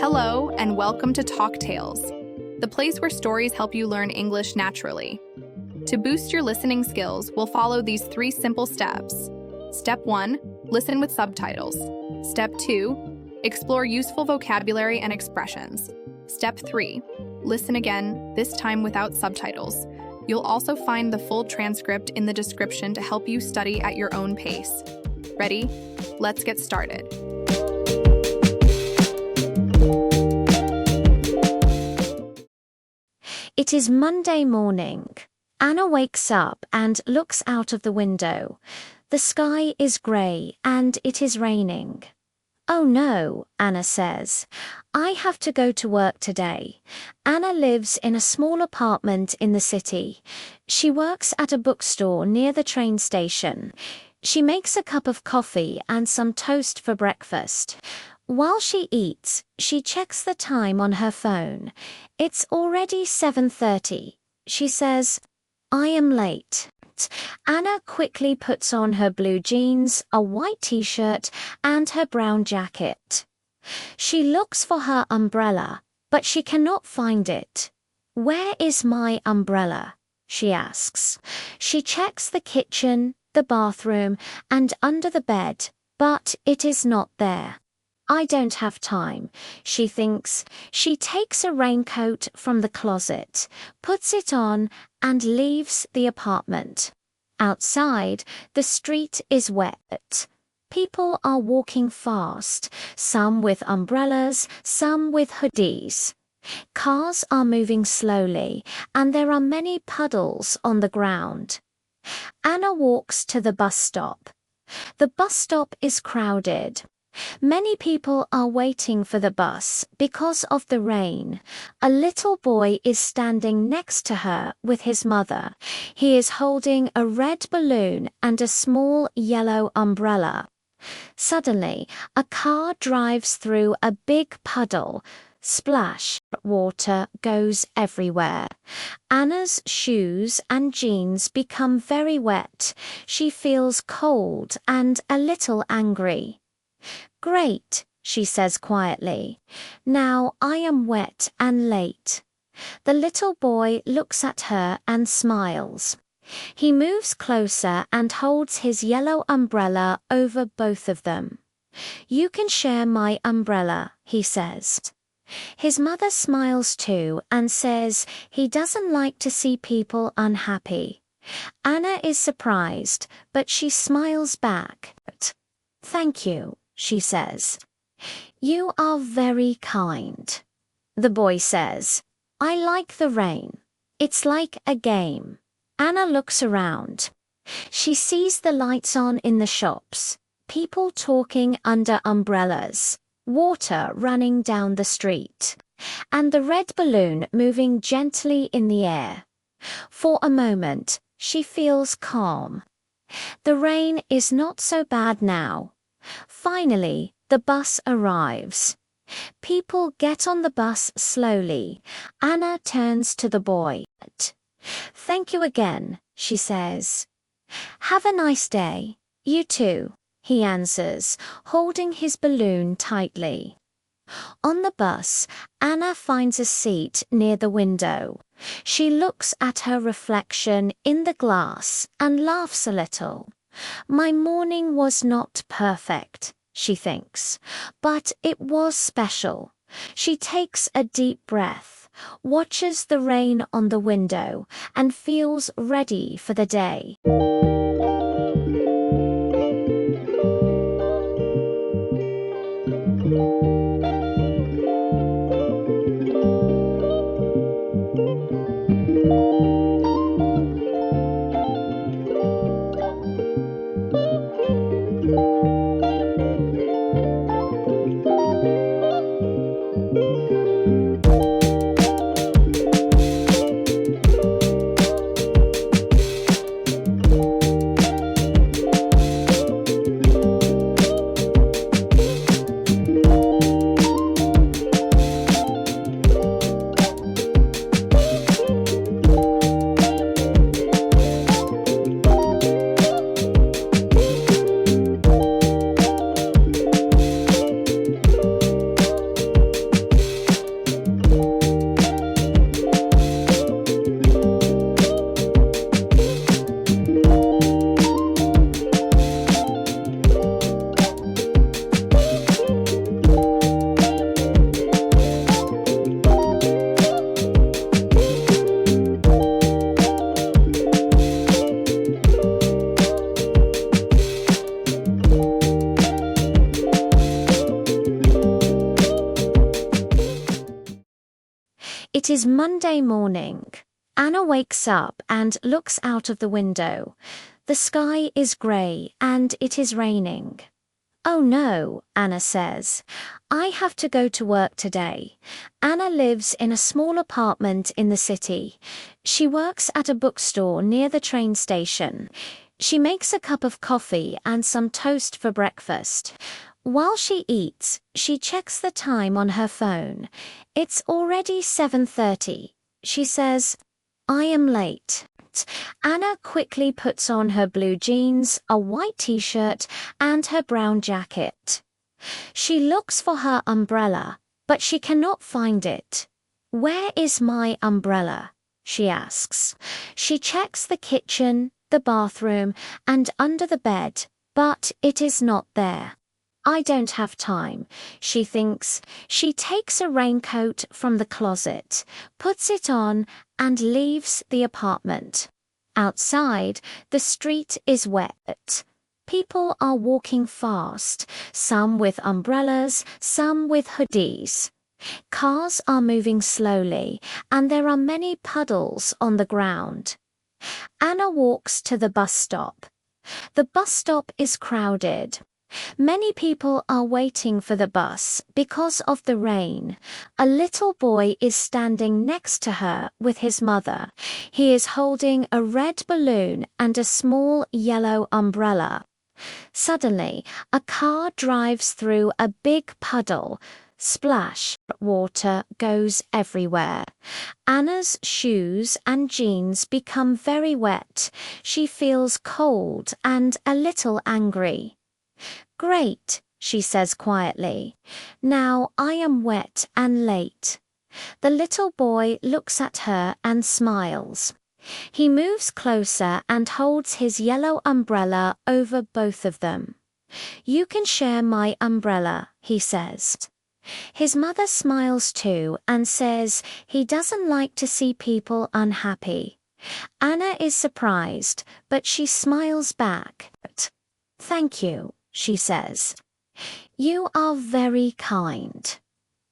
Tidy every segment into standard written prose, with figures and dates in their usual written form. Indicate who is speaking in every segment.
Speaker 1: Hello, and welcome to Talk Tales, the place where stories help you learn English naturally. To boost your listening skills, we'll follow these 3 simple steps. Step 1, listen with subtitles. Step 2, explore useful vocabulary and expressions. Step 3, listen again, this time without subtitles. You'll also find the full transcript in the description to help you study at your own pace. Ready? Let's get started.
Speaker 2: It is Monday morning. Anna wakes up and looks out of the window. The sky is grey and it is raining. "Oh no," Anna says. "I have to go to work today." Anna lives in a small apartment in the city. She works at a bookstore near the train station. She makes a cup of coffee and some toast for breakfast. While she eats, she checks the time on her phone. It's already 7:30. She says, "I am late." Anna quickly puts on her blue jeans, a white t-shirt, and her brown jacket. She looks for her umbrella, but she cannot find it. "Where is my umbrella?" she asks. She checks the kitchen, the bathroom, and under the bed, but it is not there. "I don't have time," she thinks. She takes a raincoat from the closet, puts it on, and leaves the apartment. Outside, the street is wet. People are walking fast, some with umbrellas, some with hoodies. Cars are moving slowly, and there are many puddles on the ground. Anna walks to the bus stop. The bus stop is crowded. Many people are waiting for the bus because of the rain. A little boy is standing next to her with his mother. He is holding a red balloon and a small yellow umbrella. Suddenly, a car drives through a big puddle. Splash, water goes everywhere. Anna's shoes and jeans become very wet. She feels cold and a little angry. "Great," she says quietly. "Now I am wet and late." The little boy looks at her and smiles. He moves closer and holds his yellow umbrella over both of them. "You can share my umbrella," he says. His mother smiles too and says he doesn't like to see people unhappy. Anna is surprised, but she smiles back. "Thank you," she says. "You are very kind." The boy says, "I like the rain. It's like a game." Anna looks around. She sees the lights on in the shops, people talking under umbrellas, water running down the street, and the red balloon moving gently in the air. For a moment, she feels calm. The rain is not so bad now. Finally, the bus arrives. People get on the bus slowly. Anna turns to the boy. "Thank you again," she says. "Have a nice day." "You too," he answers, holding his balloon tightly. On the bus, Anna finds a seat near the window. She looks at her reflection in the glass and laughs a little. "My morning was not perfect," she thinks, "but it was special." She takes a deep breath, watches the rain on the window, and feels ready for the day. It is Monday morning. Anna wakes up and looks out of the window. The sky is grey and it is raining. Oh no, Anna says. I have to go to work today. Anna lives in a small apartment in the city. She works at a bookstore near the train station. She makes a cup of coffee and some toast for breakfast. While she eats, she checks the time on her phone. It's already 7:30. She says, I am late. Anna quickly puts on her blue jeans, a white t-shirt, and her brown jacket. She looks for her umbrella, but she cannot find it. Where is my umbrella? She asks. She checks the kitchen, the bathroom, and under the bed, but it is not there. I don't have time, she thinks. She takes a raincoat from the closet, puts it on, and leaves the apartment. Outside, the street is wet. People are walking fast, some with umbrellas, some with hoodies. Cars are moving slowly, and there are many puddles on the ground. Anna walks to the bus stop. The bus stop is crowded. Many people are waiting for the bus because of the rain. A little boy is standing next to her with his mother. He is holding a red balloon and a small yellow umbrella. Suddenly, a car drives through a big puddle. Splash, water goes everywhere. Anna's shoes and jeans become very wet. She feels cold and a little angry. Great, she says quietly. Now I am wet and late. The little boy looks at her and smiles. He moves closer and holds his yellow umbrella over both of them. You can share my umbrella, he says. His mother smiles too and says he doesn't like to see people unhappy. Anna is surprised, but she smiles back. Thank you, she says. You are very kind.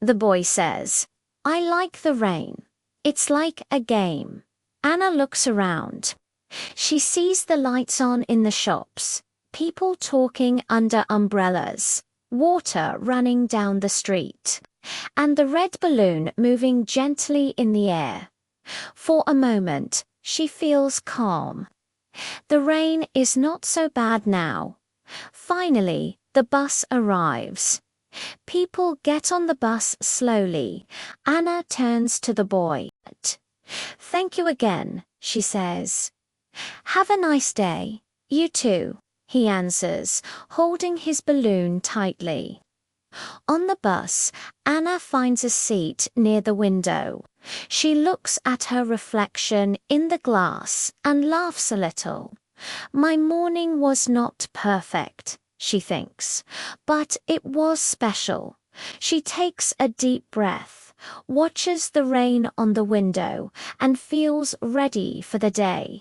Speaker 2: The boy says, I like the rain. It's like a game. Anna looks around. She sees the lights on in the shops, people talking under umbrellas, water running down the street, and the red balloon moving gently in the air. For a moment, she feels calm. The rain is not so bad now. Finally, the bus arrives. People get on the bus slowly. Anna turns to the boy. Thank you again, she says. Have a nice day. You too, he answers, holding his balloon tightly. On the bus, Anna finds a seat near the window. She looks at her reflection in the glass and laughs a little. My morning was not perfect, she thinks, but it was special. She takes a deep breath, watches the rain on the window, and feels ready for the day.